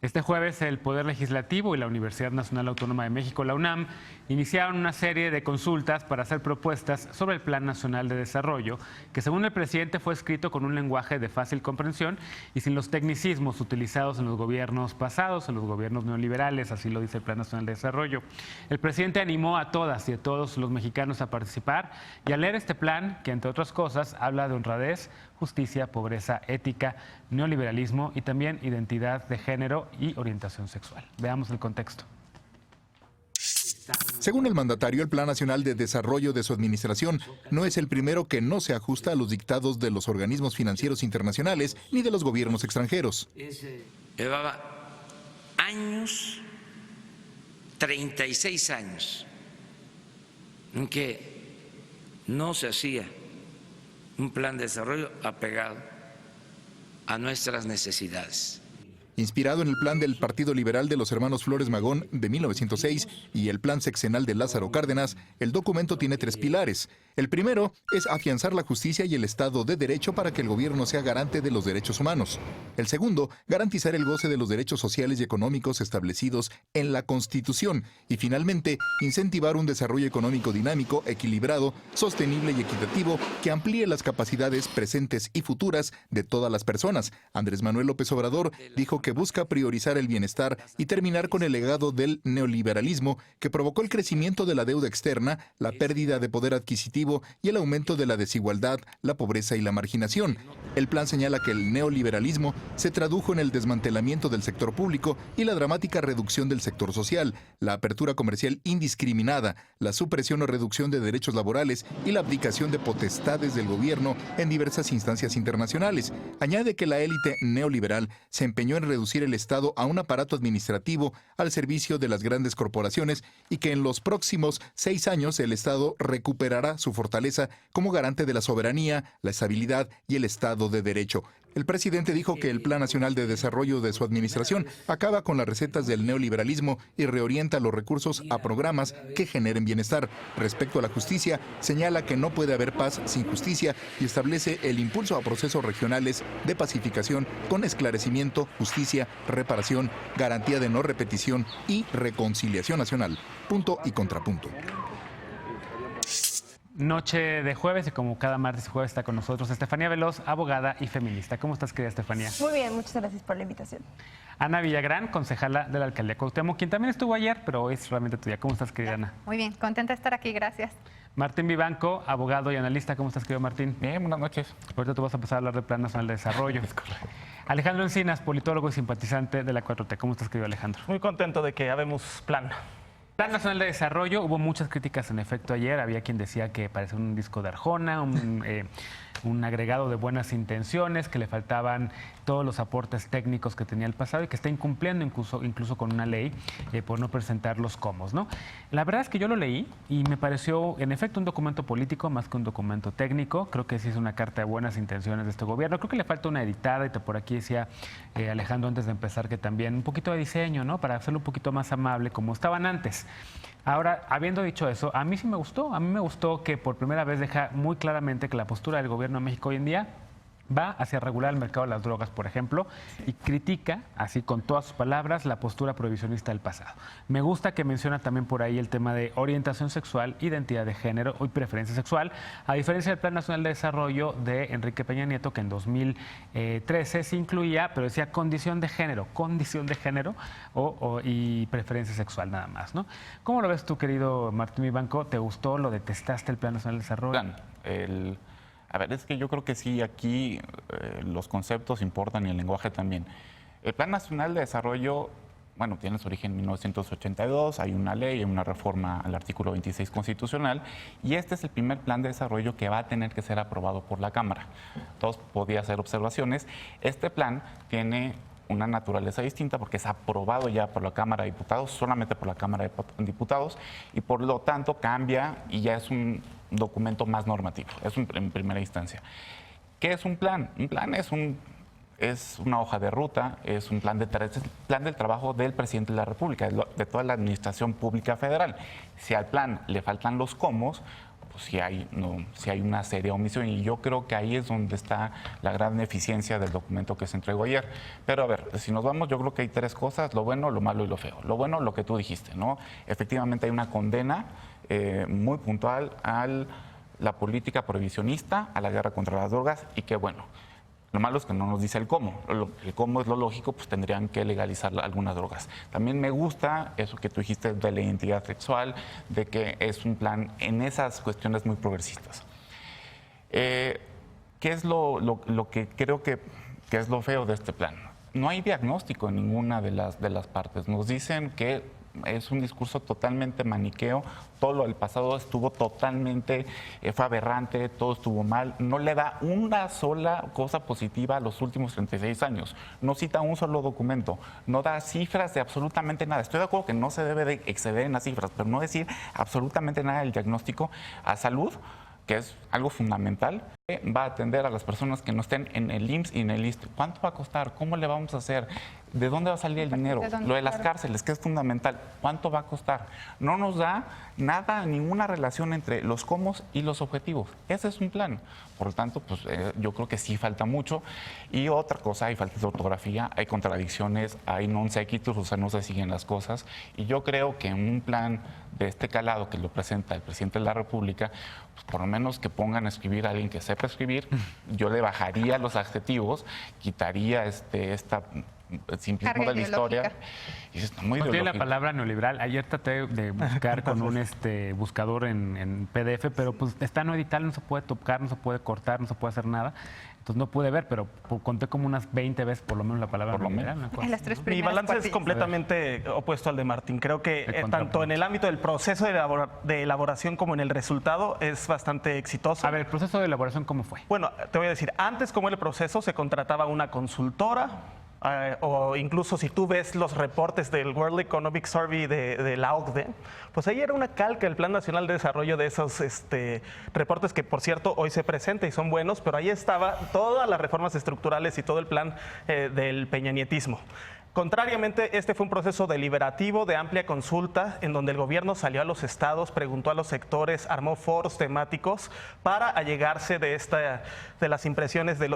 Este jueves, el Poder Legislativo y la Universidad Nacional Autónoma de México, la UNAM, iniciaron una serie de consultas para hacer propuestas sobre el Plan Nacional de Desarrollo, que según el presidente fue escrito con un lenguaje de fácil comprensión y sin los tecnicismos utilizados en los gobiernos pasados, en los gobiernos neoliberales, así lo dice el Plan Nacional de Desarrollo. El presidente animó a todas y a todos los mexicanos a participar y a leer este plan, que entre otras cosas habla de honradez, justicia, pobreza, ética, neoliberalismo y también identidad de género y orientación sexual. Veamos el contexto. Según el mandatario, el Plan Nacional de Desarrollo de su administración no es el primero que no se ajusta a los dictados de los organismos financieros internacionales ni de los gobiernos extranjeros. Llevaba años, 36 años, en que no se hacía un plan de desarrollo apegado a nuestras necesidades. Inspirado en el plan del Partido Liberal de los hermanos Flores Magón de 1906 y el plan sexenal de Lázaro Cárdenas, el documento tiene 3 pilares. El primero es afianzar la justicia y el Estado de Derecho para que el gobierno sea garante de los derechos humanos. El segundo, garantizar el goce de los derechos sociales y económicos establecidos en la Constitución. Y finalmente, incentivar un desarrollo económico dinámico, equilibrado, sostenible y equitativo que amplíe las capacidades presentes y futuras de todas las personas. Andrés Manuel López Obrador dijo que busca priorizar el bienestar y terminar con el legado del neoliberalismo que provocó el crecimiento de la deuda externa, la pérdida de poder adquisitivo y el aumento de la desigualdad, la pobreza y la marginación. El plan señala que el neoliberalismo se tradujo en el desmantelamiento del sector público y la dramática reducción del sector social, la apertura comercial indiscriminada, la supresión o reducción de derechos laborales y la abdicación de potestades del gobierno en diversas instancias internacionales. Añade que la élite neoliberal se empeñó en reducir el Estado a un aparato administrativo al servicio de las grandes corporaciones y que en los próximos 6 años el Estado recuperará su fortaleza como garante de la soberanía, la estabilidad y el Estado de Derecho. El presidente dijo que el Plan Nacional de Desarrollo de su administración acaba con las recetas del neoliberalismo y reorienta los recursos a programas que generen bienestar. Respecto a la justicia, señala que no puede haber paz sin justicia y establece el impulso a procesos regionales de pacificación con esclarecimiento, justicia, reparación, garantía de no repetición y reconciliación nacional. Punto y contrapunto. Noche de jueves y como cada martes y jueves está con nosotros Estefanía Veloz, abogada y feminista. ¿Cómo estás, querida Estefanía? Muy bien, muchas gracias por la invitación. Ana Villagrán, concejala de la Alcaldía Cuauhtémoc, quien también estuvo ayer, pero hoy es realmente tu día. ¿Cómo estás, querida Ana? Muy bien, contenta de estar aquí, gracias. Martín Vivanco, abogado y analista. ¿Cómo estás, querido Martín? Bien, buenas noches. Ahorita tú vas a pasar a hablar del Plan Nacional de Desarrollo. Alejandro Encinas, politólogo y simpatizante de la 4T. ¿Cómo estás, querido Alejandro? Muy contento de que ya vemos plan. Plan Nacional de Desarrollo, hubo muchas críticas en efecto ayer, había quien decía que parece un disco de Arjona, un agregado de buenas intenciones, que le faltaban todos los aportes técnicos que tenía el pasado y que está incumpliendo incluso con una ley por no presentar los comos, ¿no? La verdad es que yo lo leí y me pareció en efecto un documento político más que un documento técnico, creo que sí es una carta de buenas intenciones de este gobierno, creo que le falta una editada y por aquí decía Alejandro antes de empezar que también un poquito de diseño, ¿no? Para hacerlo un poquito más amable como estaban antes. Ahora, habiendo dicho eso, a mí sí me gustó. A mí me gustó que por primera vez deja muy claramente que la postura del gobierno de México hoy en día va hacia regular el mercado de las drogas, por ejemplo, y critica, así con todas sus palabras, la postura prohibicionista del pasado. Me gusta que menciona también por ahí el tema de orientación sexual, identidad de género y preferencia sexual, a diferencia del Plan Nacional de Desarrollo de Enrique Peña Nieto, que en 2013 se incluía, pero decía condición de género y preferencia sexual nada más, ¿no? ¿Cómo lo ves tú, querido Martín Vivanco? ¿Te gustó? ¿Lo detestaste el Plan Nacional de Desarrollo? A ver, es que yo creo que sí, aquí los conceptos importan y el lenguaje también. El Plan Nacional de Desarrollo, bueno, tiene su origen en 1982, hay una ley, hay una reforma al artículo 26 constitucional, y este es el primer plan de desarrollo que va a tener que ser aprobado por la Cámara. Todos podían hacer observaciones. Este plan tiene una naturaleza distinta porque es aprobado ya por la Cámara de Diputados, solamente por la Cámara de Diputados, y por lo tanto cambia y ya es un documento más normativo, es en primera instancia. ¿Qué es un plan? Un plan es una hoja de ruta, es un plan del trabajo del presidente de la República, de toda la administración pública federal. Si al plan le faltan los cómo, pues sí hay una seria omisión, y yo creo que ahí es donde está la gran eficiencia del documento que se entregó ayer. Pero a ver, si nos vamos, yo creo que hay tres cosas: lo bueno, lo malo y lo feo. Lo bueno, lo que tú dijiste, ¿no? Efectivamente hay una condena muy puntual a la política prohibicionista, a la guerra contra las drogas, y qué bueno. Lo malo es que no nos dice el cómo. El cómo es lo lógico, pues tendrían que legalizar algunas drogas. También me gusta eso que tú dijiste de la identidad sexual, de que es un plan en esas cuestiones muy progresistas. ¿Qué es lo que creo que es lo feo de este plan? No hay diagnóstico en ninguna de las partes. Nos dicen que es un discurso totalmente maniqueo, todo lo del pasado estuvo totalmente, fue aberrante, todo estuvo mal, no le da una sola cosa positiva a los últimos 36 años, no cita un solo documento, no da cifras de absolutamente nada. Estoy de acuerdo que no se debe de exceder en las cifras, pero no decir absolutamente nada del diagnóstico a salud, que es algo fundamental. Va a atender a las personas que no estén en el IMSS y en el ISSSTE. ¿Cuánto va a costar? ¿Cómo le vamos a hacer? ¿De dónde va a salir el dinero? Lo de las cárceles, que es fundamental. ¿Cuánto va a costar? No nos da nada, ninguna relación entre los cómo y los objetivos. Ese es un plan. Por lo tanto, pues yo creo que sí falta mucho. Y otra cosa, hay falta de ortografía, hay contradicciones, hay non sequitur, o sea, no se siguen las cosas. Y yo creo que en un plan de este calado que lo presenta el presidente de la República, pues por lo menos que pongan a escribir a alguien que sepa escribir. Yo le bajaría los adjetivos, quitaría esta simplismo de la historia. Y está muy tiene la palabra neoliberal. Ayer traté de buscar con un buscador en PDF, pero pues está no editable, no se puede tocar, no se puede cortar, no se puede hacer nada. Entonces no pude ver, pero conté como unas 20 veces por lo menos la palabra neoliberal. En las tres Mi primeras balance es cuartillas. completamente opuesto al de Martín. Creo que tanto en el ámbito del proceso de elaboración como en el resultado es bastante exitoso. A ver, ¿el proceso de elaboración cómo fue? Bueno, te voy a decir, antes como era el proceso se contrataba una consultora, o incluso si tú ves los reportes del World Economic Survey de la OCDE, pues ahí era una calca del Plan Nacional de Desarrollo de esos reportes que, por cierto, hoy se presenta y son buenos, pero ahí estaba todas las reformas estructurales y todo el plan del peñanietismo. Contrariamente, este fue un proceso deliberativo de amplia consulta en donde el gobierno salió a los estados, preguntó a los sectores, armó foros temáticos para allegarse de las impresiones, de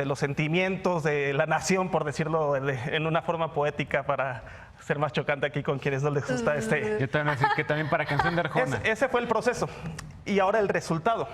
los sentimientos de la nación, por decirlo en una forma poética para ser más chocante aquí con quienes no les gusta Yo te voy a decir que también para canción de Arjona. Ese fue el proceso. Y ahora el resultado.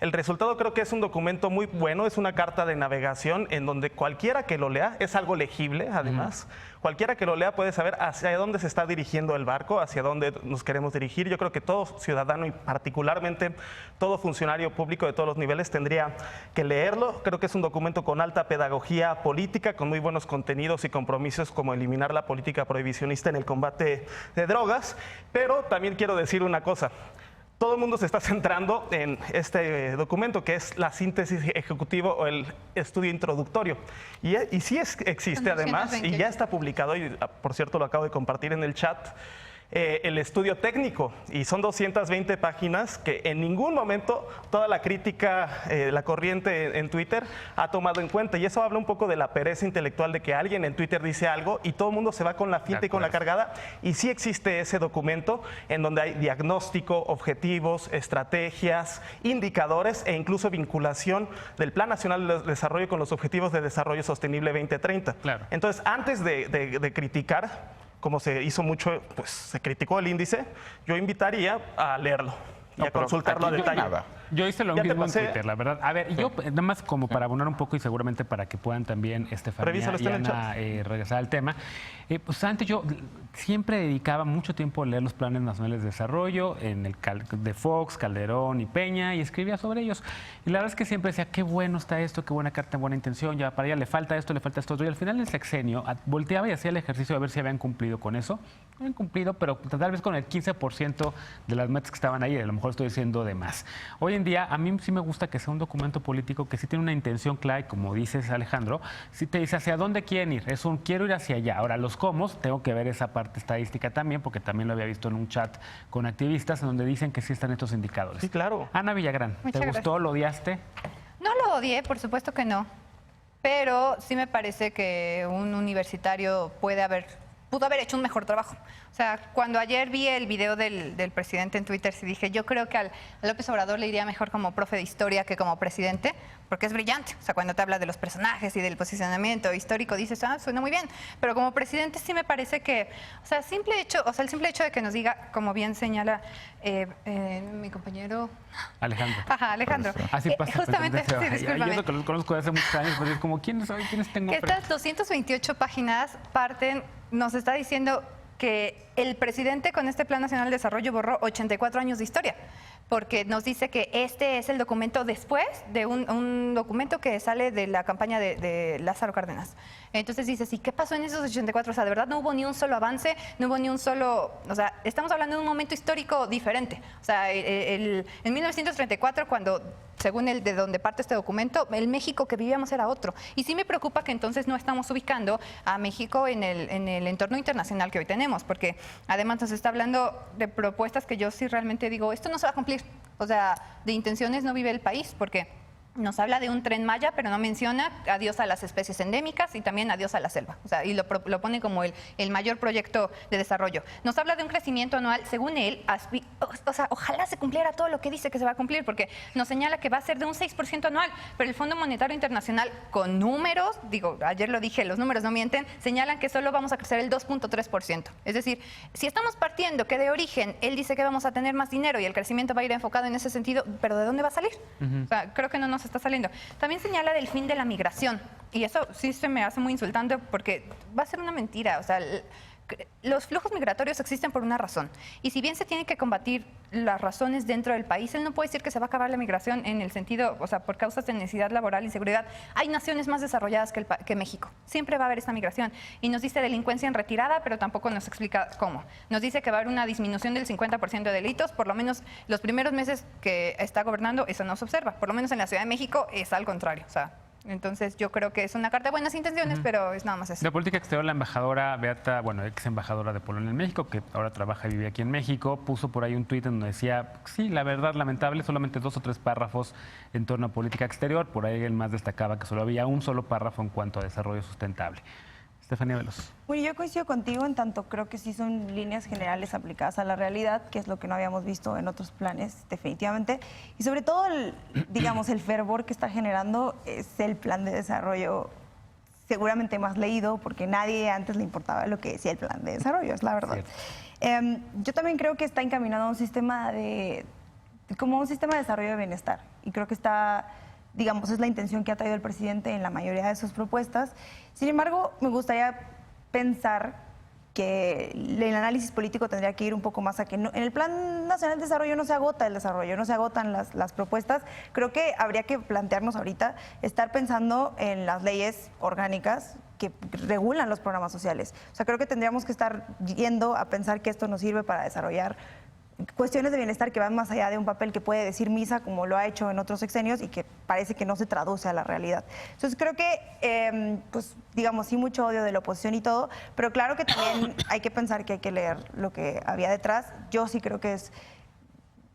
El resultado creo que es un documento muy bueno, es una carta de navegación en donde cualquiera que lo lea, es algo legible además, cualquiera que lo lea puede saber hacia dónde se está dirigiendo el barco, hacia dónde nos queremos dirigir. Yo creo que todo ciudadano y particularmente todo funcionario público de todos los niveles tendría que leerlo. Creo que es un documento con alta pedagogía política, con muy buenos contenidos y compromisos como eliminar la política prohibicionista en el combate de drogas, pero también quiero decir una cosa. Todo el mundo se está centrando en este documento, que es la síntesis ejecutiva o el estudio introductorio. Y sí existe además, y ya está publicado, y por cierto lo acabo de compartir en el chat, el estudio técnico, y son 220 páginas que en ningún momento toda la crítica, la corriente en Twitter ha tomado en cuenta, y eso habla un poco de la pereza intelectual de que alguien en Twitter dice algo y todo el mundo se va con la finta y con la cargada, y sí existe ese documento en donde hay diagnóstico, objetivos, estrategias, indicadores e incluso vinculación del Plan Nacional de Desarrollo con los Objetivos de Desarrollo Sostenible 2030. Claro. Entonces, antes de criticar, como se hizo mucho, pues se criticó el índice, yo invitaría a leerlo y a consultarlo a detalle. Yo hice lo Ya te mismo en pasé. Twitter, la verdad. A ver, yo nada más como para abonar un poco y seguramente para que puedan también Estefanía Revísalo, y está en el Ana regresar al tema. Pues antes yo siempre dedicaba mucho tiempo a leer los planes nacionales de desarrollo en el de Fox, Calderón y Peña, y escribía sobre ellos. Y la verdad es que siempre decía, qué bueno está esto, qué buena carta, buena intención, ya para ella le falta esto, le falta esto. Y al final del sexenio volteaba y hacía el ejercicio de ver si habían cumplido con eso. No habían cumplido, pero tal vez con el 15% de las metas que estaban ahí, a lo mejor estoy diciendo de más. Hoy en día a mí sí me gusta que sea un documento político que sí tiene una intención clara, y como dices, Alejandro, sí te dice hacia dónde quieren ir. Es un quiero ir hacia allá. Ahora, los cómo, tengo que ver esa parte estadística también, porque también lo había visto en un chat con activistas en donde dicen que sí están estos indicadores. Sí, claro. Ana Villagrán, Muchas ¿te gustó? gracias. ¿Lo odiaste? No lo odié, por supuesto que no. Pero sí me parece que un universitario pudo haber hecho un mejor trabajo. O sea, cuando ayer vi el video del presidente en Twitter, sí dije, yo creo que a López Obrador le iría mejor como profe de historia que como presidente, porque es brillante. O sea, cuando te habla de los personajes y del posicionamiento histórico, dices, suena muy bien. Pero como presidente sí me parece que, o sea, el simple hecho de que nos diga, como bien señala mi compañero Alejandro. Ajá, Alejandro. Así pasa. Justamente, sí, discúlpame. Yo lo conozco de hace muchos años, pues es como, ¿quiénes tengo? Que estas 228 páginas nos está diciendo que el presidente con este Plan Nacional de Desarrollo borró 84 años de historia, porque nos dice que este es el documento después de un documento que sale de la campaña de Lázaro Cárdenas. Entonces dices, ¿y qué pasó en esos 84? O sea, de verdad no hubo ni un solo avance, no hubo ni un solo... O sea, estamos hablando de un momento histórico diferente. O sea, en 1934, cuando... según el de donde parte este documento, el México que vivíamos era otro. Y sí me preocupa que entonces no estamos ubicando a México en el entorno internacional que hoy tenemos, porque además nos está hablando de propuestas que yo sí realmente digo, esto no se va a cumplir. O sea, de intenciones no vive el país, porque nos habla de un Tren Maya, pero no menciona adiós a las especies endémicas y también adiós a la selva. O sea, y lo pone como el mayor proyecto de desarrollo. Nos habla de un crecimiento anual, según él, o sea, ojalá se cumpliera todo lo que dice que se va a cumplir, porque nos señala que va a ser de un 6% anual, pero el Fondo Monetario Internacional, con números, digo, ayer lo dije, los números no mienten, señalan que solo vamos a crecer el 2.3%. Es decir, si estamos partiendo que de origen él dice que vamos a tener más dinero y el crecimiento va a ir enfocado en ese sentido, ¿pero de dónde va a salir? O sea, creo que no nos está saliendo. También señala del fin de la migración, y eso sí se me hace muy insultante porque va a ser una mentira. O sea, los flujos migratorios existen por una razón, y si bien se tienen que combatir las razones dentro del país, él no puede decir que se va a acabar la migración en el sentido, o sea, por causas de necesidad laboral y seguridad. Hay naciones más desarrolladas que México, siempre va a haber esta migración, y nos dice delincuencia en retirada, pero tampoco nos explica cómo. Nos dice que va a haber una disminución del 50% de delitos, por lo menos los primeros meses que está gobernando eso no se observa, por lo menos en la Ciudad de México es al contrario. O sea, entonces yo creo que es una carta de buenas intenciones, pero es nada más eso. De política exterior, la embajadora Beata, ex embajadora de Polonia en México, que ahora trabaja y vive aquí en México, puso por ahí un tuit donde decía, sí, la verdad, lamentable, solamente 2 o 3 párrafos en torno a política exterior. Por ahí él más destacaba que solo había un solo párrafo en cuanto a desarrollo sustentable. Estefanía Veloz. Bueno, yo coincido contigo en tanto creo que sí son líneas generales aplicadas a la realidad, que es lo que no habíamos visto en otros planes, definitivamente. Y sobre todo, digamos, el fervor que está generando es el plan de desarrollo seguramente más leído, porque nadie antes le importaba lo que decía el plan de desarrollo, es la verdad. Yo también creo que está encaminado a un sistema como un sistema de desarrollo de bienestar. Y creo que está... digamos, es la intención que ha traído el presidente en la mayoría de sus propuestas. Sin embargo, me gustaría pensar que el análisis político tendría que ir un poco más a que en el Plan Nacional de Desarrollo no se agota el desarrollo, no se agotan las propuestas. Creo que habría que plantearnos ahorita estar pensando en las leyes orgánicas que regulan los programas sociales. O sea, creo que tendríamos que estar yendo a pensar que esto nos sirve para desarrollar cuestiones de bienestar que van más allá de un papel que puede decir misa, como lo ha hecho en otros sexenios, y que parece que no se traduce a la realidad. Entonces creo que, pues digamos, sí mucho odio de la oposición y todo, pero claro que también hay que pensar que hay que leer lo que había detrás. Yo sí creo que es,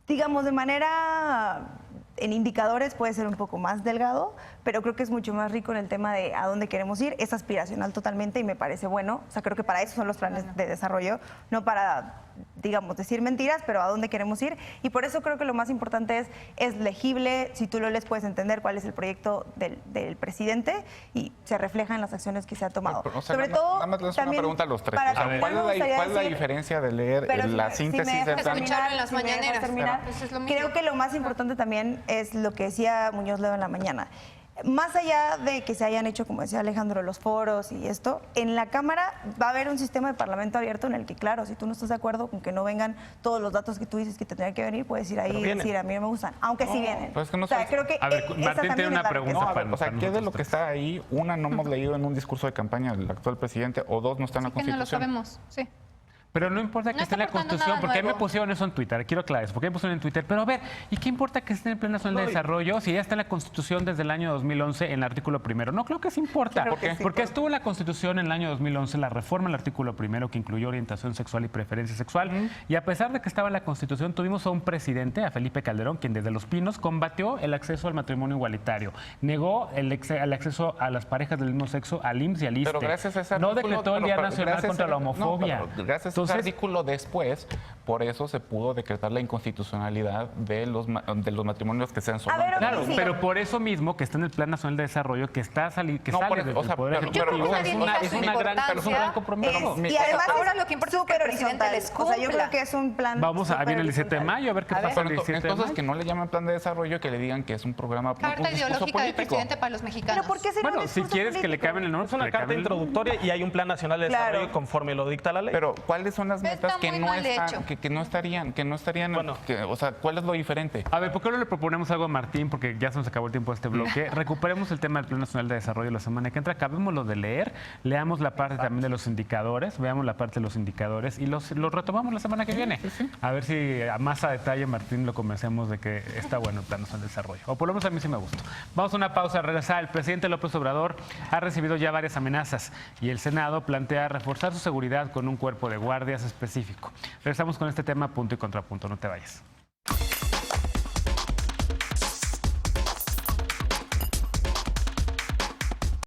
digamos, de manera... en indicadores puede ser un poco más delgado, pero creo que es mucho más rico en el tema de a dónde queremos ir. Es aspiracional totalmente y me parece bueno. O sea, creo que para eso son los planes de desarrollo, no para, digamos, decir mentiras, pero a dónde queremos ir. Y por eso creo que lo más importante es legible. Si tú lo lees, puedes entender cuál es el proyecto del presidente y se refleja en las acciones que se ha tomado. Pero, o sea, sobre todo, nada más les hago una pregunta a los tres. para O sea, terminar, ¿cuál es la diferencia de leer la síntesis del plan? Escucharlo en las mañaneras. Terminar, Eso es lo mismo. creo que lo más importante también es lo que decía Muñoz Ledo en la mañana. Más allá de que se hayan hecho, como decía Alejandro, los foros y esto, en la Cámara va a haber un sistema de parlamento abierto en el que, claro, si tú no estás de acuerdo con que no vengan todos los datos que tú dices que tendrían que venir, puedes ir ahí y decir, a mí no me gustan, aunque sí vienen. Pues es que no o sea, sé. creo que A ver, esa Martín también tiene una es la pregunta riqueza. para O sea, ¿qué de lo que está ahí, una, no hemos leído en un discurso de campaña del actual presidente, o dos, no está en la Que no lo Constitución? sabemos, sí. Pero no importa que No esté en la está aportando Constitución, nada porque a mí me nuevo. pusieron eso en Twitter, quiero aclarar eso, porque a mí me pusieron en Twitter, pero a ver, ¿y qué importa que esté en el Plan Nacional de Desarrollo si ya está en la Constitución desde el año 2011 en el artículo primero? No, creo que sí importa. Claro que sí. Porque estuvo en la Constitución en el año 2011 la reforma al artículo primero que incluyó orientación sexual y preferencia sexual, y a pesar de que estaba en la Constitución, tuvimos a un presidente, a Felipe Calderón, quien desde Los Pinos combatió el acceso al matrimonio igualitario, negó el acceso a las parejas del mismo sexo al IMSS y al ISSSTE. Pero gracias a ese no artículo, decretó el Día pero Nacional gracias contra la a- no, homofobia. pero gracias a ese Entonces, artículo después, por eso se pudo decretar la inconstitucionalidad de los matrimonios que sean A ver, solantes. claro, sí. pero por eso mismo que está en el Plan Nacional de Desarrollo, que está que No, sale por eso, desde o sea, el Poder pero- Yo creo que Ejecutivo, nadie es niega una su gran, pero es un gran importancia. compromiso. Y además Ahora es lo que importa es que súper el presidente horizontal. les O sea, yo cumpla. creo que es un plan Vamos a súper viene el 17 de horizontal. mayo, a ver qué A ver. pasa el Pero 17 de entonces mayo. que no le llaman plan de desarrollo, que le digan que es un programa, Carta un discurso ideológica del político. presidente para los mexicanos. Pero ¿por qué sería un Bueno, si discurso quieres que le político? cambien el nombre, Es una pues le carta cambien el nombre. introductoria y hay un plan nacional de Claro. desarrollo conforme lo dicta la ley. Pero ¿cuáles son las Está metas que muy no mal están, hecho. que no estarían, Bueno. o sea, cuál es lo diferente? A ver, ¿por qué no le proponemos algo a Martín? Porque ya se nos acabó el tiempo de este bloque. Recuperemos el tema del Plan Nacional de Desarrollo la semana que entra. Acabémoslo de leer, leamos la parte también de los indicadores, veamos la parte de los indicadores y los retomamos la semana que viene. A ver si a más a detalle Martín lo convencemos de que está bueno el Plan Nacional de Desarrollo. O por lo menos a mí sí me gustó. Vamos a una pausa, al regresar. El presidente López Obrador ha recibido ya varias amenazas y el Senado plantea reforzar su seguridad con un cuerpo de guardias específico. Regresamos con este tema punto y contrapunto. No te vayas.